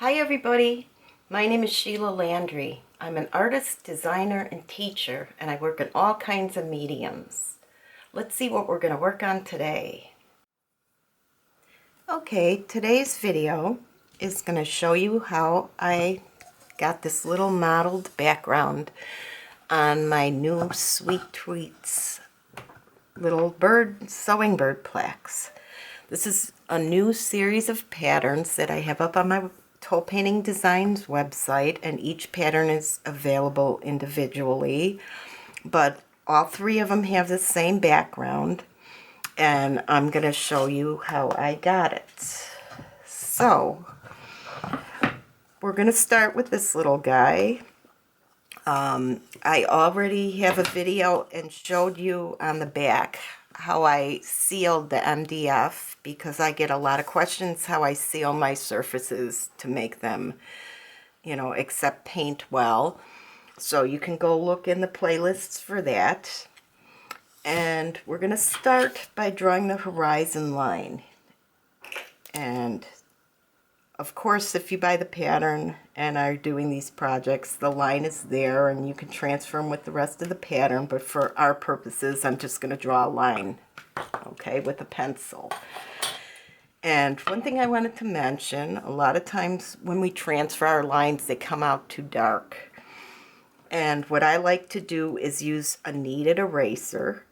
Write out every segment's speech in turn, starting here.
Hi everybody, my name is Sheila Landry. I'm an artist, designer, and teacher, and I work in all kinds of mediums. Let's see what we're going to work on today. Okay, today's video is going to show you how I got this little modeled background on my new Sweet Tweets little bird sewing bird plaques. This is a new series of patterns that I have up on my Toe Painting Designs website, and each pattern is available individually, but all three of them have the same background, and I'm going to show you how I got it. So we're going to start with this little guy. I already have a video and showed you on the back how I sealed the MDF, because I get a lot of questions how I seal my surfaces to make them, accept paint well. So you can go look in the playlists for that. And we're going to start by drawing the horizon line. And of course, if you buy the pattern and are doing these projects, the line is there and you can transfer them with the rest of the pattern, but for our purposes, I'm just going to draw a line, okay, with a pencil. And one thing I wanted to mention, a lot of times when we transfer our lines, they come out too dark. And what I like to do is use a kneaded eraser.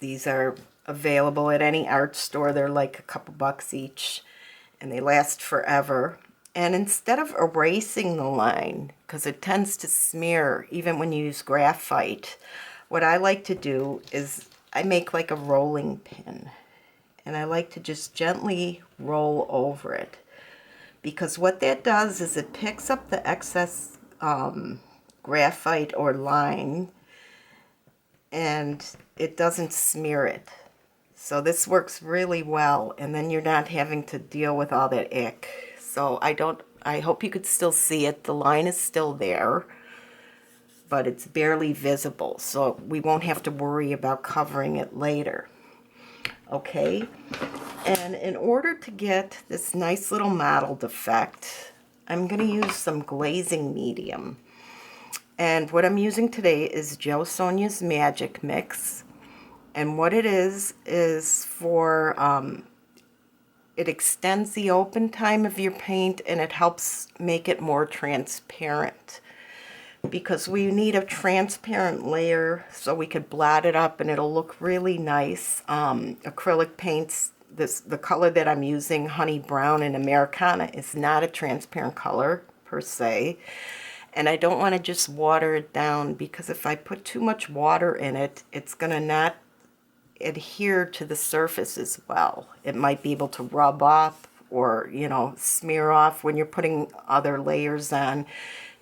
These are available at any art store. They're like a couple bucks each, and they last forever. And instead of erasing the line, because it tends to smear even when you use graphite, what I like to do is I make like a rolling pin, and I like to just gently roll over it, because what that does is it picks up the excess graphite or line, and it doesn't smear it. So this works really well, and then you're not having to deal with all that ick. So I hope you could still see it. The line is still there, but it's barely visible, so we won't have to worry about covering it later. Okay, and in order to get this nice little mottled effect, I'm going to use some glazing medium. And what I'm using today is Jo Sonia's Magic Mix. And what it is for, it extends the open time of your paint, and it helps make it more transparent, because we need a transparent layer so we could blot it up and it'll look really nice. Acrylic paints, the color that I'm using, Honey Brown and Americana, is not a transparent color per se. And I don't want to just water it down, because if I put too much water in it, it's going to not adhere to the surface as well. It might be able to rub off or, smear off when you're putting other layers on.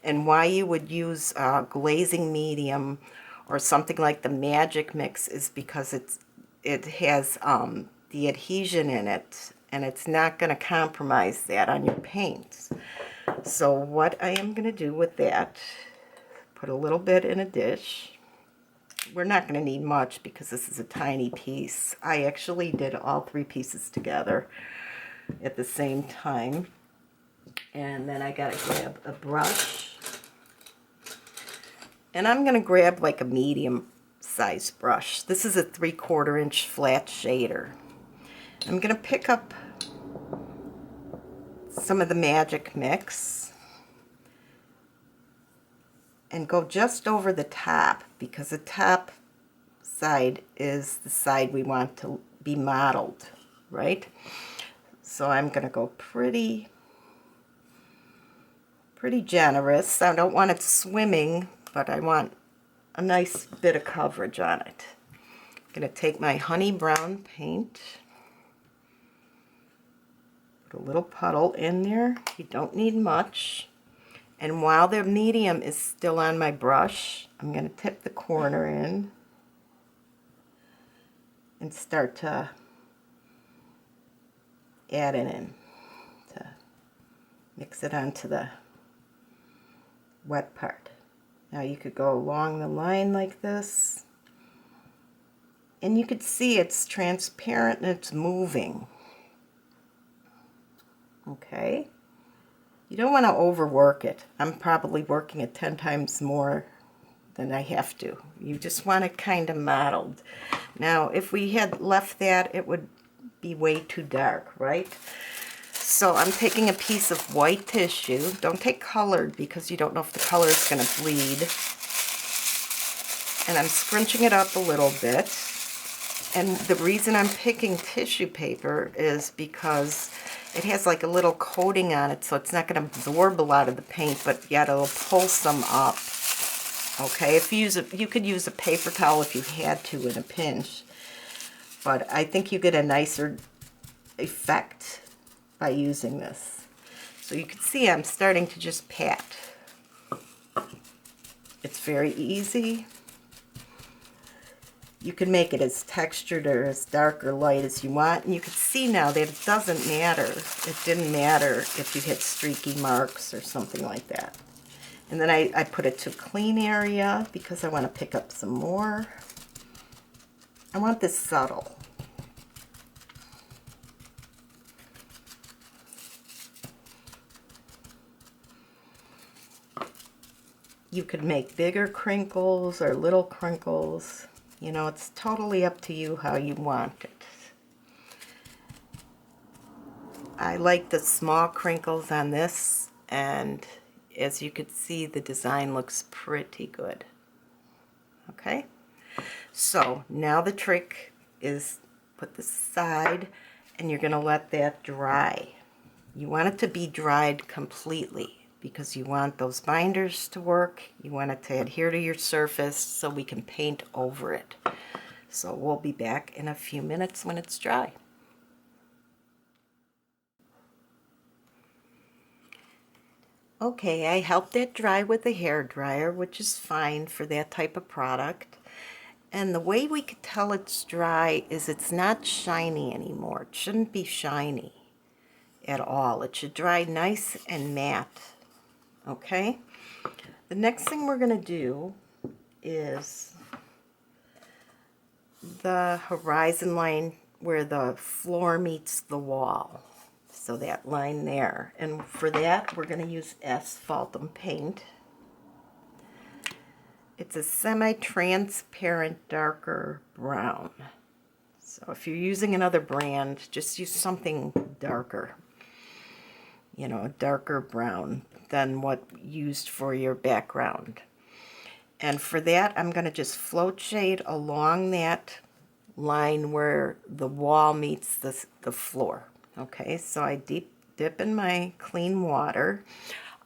And why you would use glazing medium or something like the Magic Mix is because it has the adhesion in it, and it's not going to compromise that on your paints. So what I am going to do with that, put a little bit in a dish. We're not going to need much because this is a tiny piece. I actually did all three pieces together at the same time. And then I got to grab a brush. And I'm going to grab like a medium size brush. This is a 3/4 inch flat shader. I'm going to pick up some of the Magic Mix and go just over the top, because the top side is the side we want to be mottled, right? So I'm going to go pretty generous. I don't want it swimming, but I want a nice bit of coverage on it. I'm going to take my Honey Brown paint, put a little puddle in there. You don't need much. And while the medium is still on my brush, I'm going to tip the corner in and start to add it in, to mix it onto the wet part. Now you could go along the line like this, and you could see it's transparent and it's moving. Okay, You don't want to overwork it. I'm probably working it 10 times more than I have to. You just want it kind of mottled. Now, if we had left that, it would be way too dark, right? So I'm taking a piece of white tissue. Don't take colored because you don't know if the color is going to bleed. And I'm scrunching it up a little bit. And the reason I'm picking tissue paper is because it has like a little coating on it, so it's not going to absorb a lot of the paint, but yet it'll pull some up. Okay, if you could use a paper towel if you had to in a pinch, but I think you get a nicer effect by using this. So you can see I'm starting to just pat. It's very easy. You can make it as textured or as dark or light as you want, and you can see now that it doesn't matter. It didn't matter if you hit streaky marks or something like that. And then I put it to a clean area because I want to pick up some more. I want this subtle. You could make bigger crinkles or little crinkles. You know, it's totally up to you how you want it. I like the small crinkles on this, and as you can see, the design looks pretty good. Okay, so now the trick is put this aside, and you're going to let that dry. You want it to be dried completely because you want those binders to work. You want it to adhere to your surface so we can paint over it. So we'll be back in a few minutes when it's dry. Okay, I helped it dry with a hair dryer, which is fine for that type of product. And the way we could tell it's dry is it's not shiny anymore. It shouldn't be shiny at all. It should dry nice and matte. Okay? The next thing we're going to do is the horizon line where the floor meets the wall. So that line there. And for that, we're going to use asphaltum paint. It's a semi-transparent darker brown. So if you're using another brand, just use something darker. You know, a darker brown than what used for your background. And for that, I'm going to just float shade along that line where the wall meets the floor. Okay, so I dip in my clean water.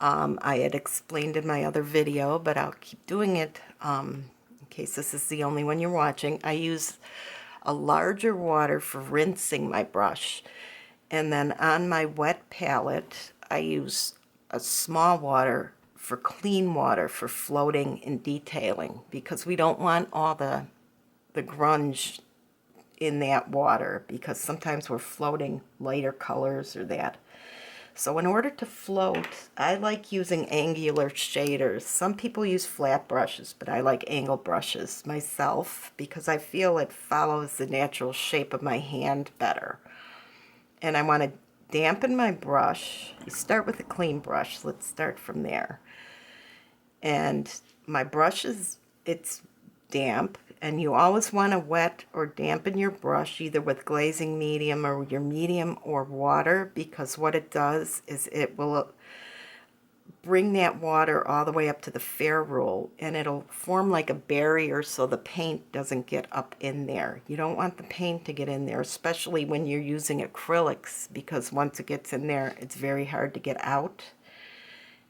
I had explained in my other video, but I'll keep doing it in case this is the only one you're watching. I use a larger water for rinsing my brush. And then on my wet palette, I use a small water for clean water for floating and detailing, because we don't want all the grunge in that water, because sometimes we're floating lighter colors or that. So in order to float, I like using angular shaders. Some people use flat brushes, but I like angle brushes myself because I feel it follows the natural shape of my hand better. And I want to dampen my brush. You start with a clean brush. Let's start from there. And my brush it's damp, and you always want to wet or dampen your brush either with glazing medium or your medium or water, because what it does is it will bring that water all the way up to the ferrule, and it'll form like a barrier so the paint doesn't get up in there. You don't want the paint to get in there, especially when you're using acrylics, because once it gets in there, it's very hard to get out.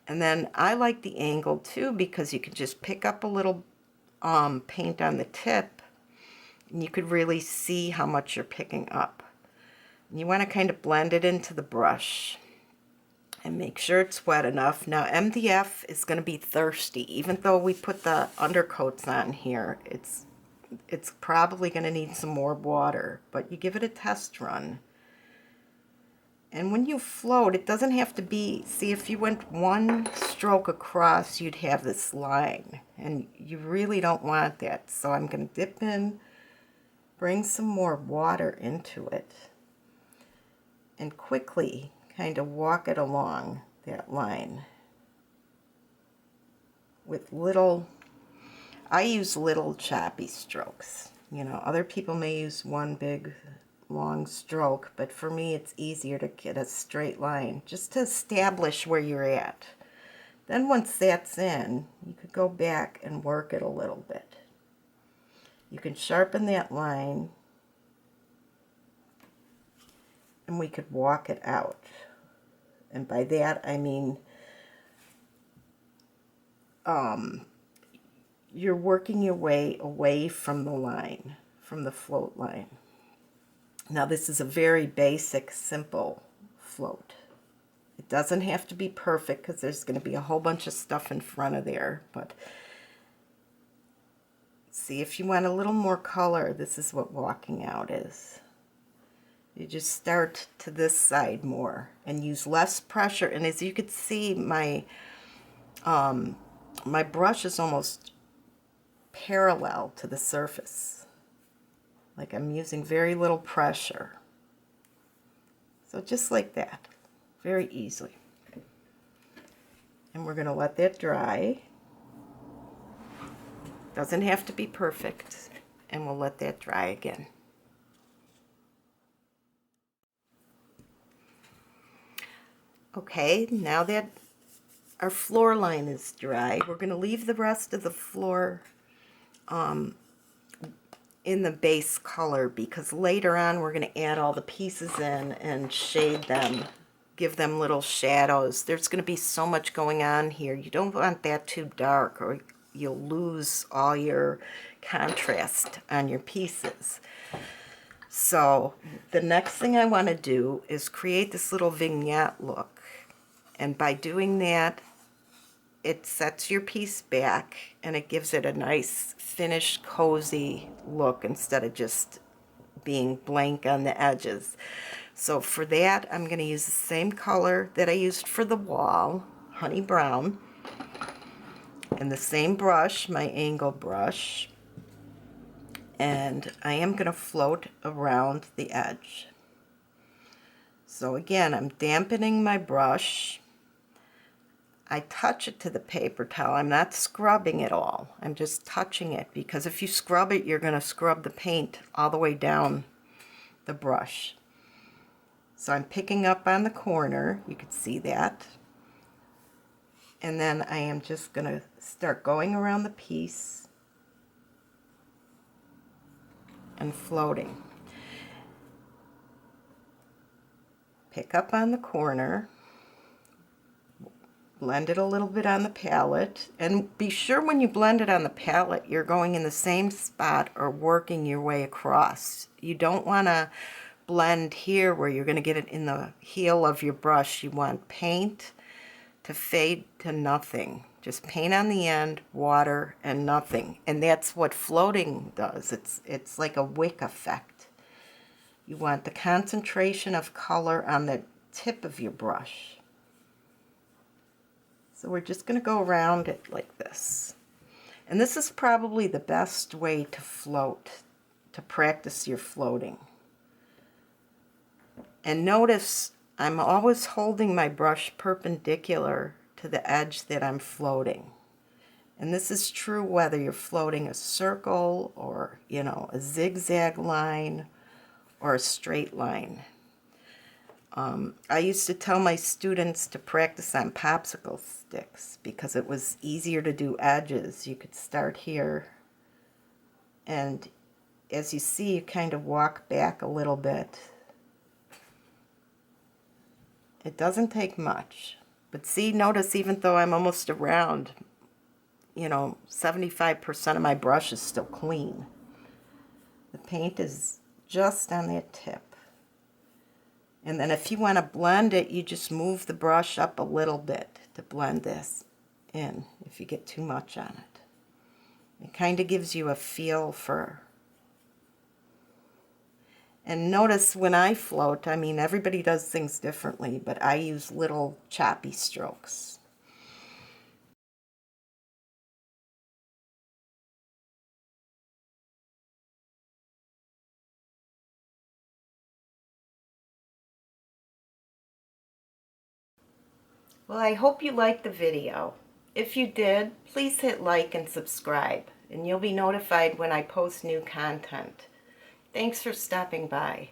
And then I like the angle too, because you can just pick up a little paint on the tip, and you could really see how much you're picking up. And you want to kind of blend it into the brush and make sure it's wet enough. Now MDF is going to be thirsty. Even though we put the undercoats on here, it's probably going to need some more water, but you give it a test run. And when you float, it doesn't have to be, see, if you went one stroke across, you'd have this line, and you really don't want that. So I'm going to dip in, bring some more water into it, and quickly kind of walk it along that line with little, I use little choppy strokes. You know, other people may use one big long stroke, but for me it's easier to get a straight line just to establish where you're at. Then once that's in, you could go back and work it a little bit. You can sharpen that line and we could walk it out. And by that I mean you're working your way away from the line, from the float line. Now this is a very basic, simple float. It doesn't have to be perfect because there's going to be a whole bunch of stuff in front of there, but see, if you want a little more color, this is what walking out is. You just start to this side more and use less pressure, and as you can see, my my brush is almost parallel to the surface. Like I'm using very little pressure. So just like that, very easily. And we're going to let that dry. Doesn't have to be perfect. And we'll let that dry again. Okay, now that our floor line is dry, we're going to leave the rest of the floor in the base color, because later on we're going to add all the pieces in and shade them, give them little shadows. There's going to be so much going on here. You don't want that too dark or you'll lose all your contrast on your pieces. So the next thing I want to do is create this little vignette look, and by doing that it sets your piece back and it gives it a nice finished cozy look instead of just being blank on the edges. So for that I'm going to use the same color that I used for the wall, honey brown, and the same brush, my angle brush, and I am going to float around the edge. So again, I'm dampening my brush. I touch it to the paper towel. I'm not scrubbing it all. I'm just touching it, because if you scrub it, you're going to scrub the paint all the way down the brush. So I'm picking up on the corner. You can see that. And then I am just going to start going around the piece and floating. Pick up on the corner. Blend it a little bit on the palette, and be sure when you blend it on the palette you're going in the same spot or working your way across. You don't want to blend here where you're going to get it in the heel of your brush. You want paint to fade to nothing. Just paint on the end, water, and nothing. And that's what floating does. It's like a wick effect. You want the concentration of color on the tip of your brush. So we're just going to go around it like this. And this is probably the best way to float, to practice your floating. And notice I'm always holding my brush perpendicular to the edge that I'm floating. And this is true whether you're floating a circle or, you know, a zigzag line or a straight line. I used to tell my students to practice on popsicle sticks because it was easier to do edges. You could start here, and as you see, you kind of walk back a little bit. It doesn't take much, but see, notice even though I'm almost around, you know, 75% of my brush is still clean. The paint is just on that tip. And then if you want to blend it, you just move the brush up a little bit to blend this in if you get too much on it. It kind of gives you a feel for... And notice when I float, I mean, everybody does things differently, but I use little choppy strokes. Well, I hope you liked the video. If you did, please hit like and subscribe, and you'll be notified when I post new content. Thanks for stopping by.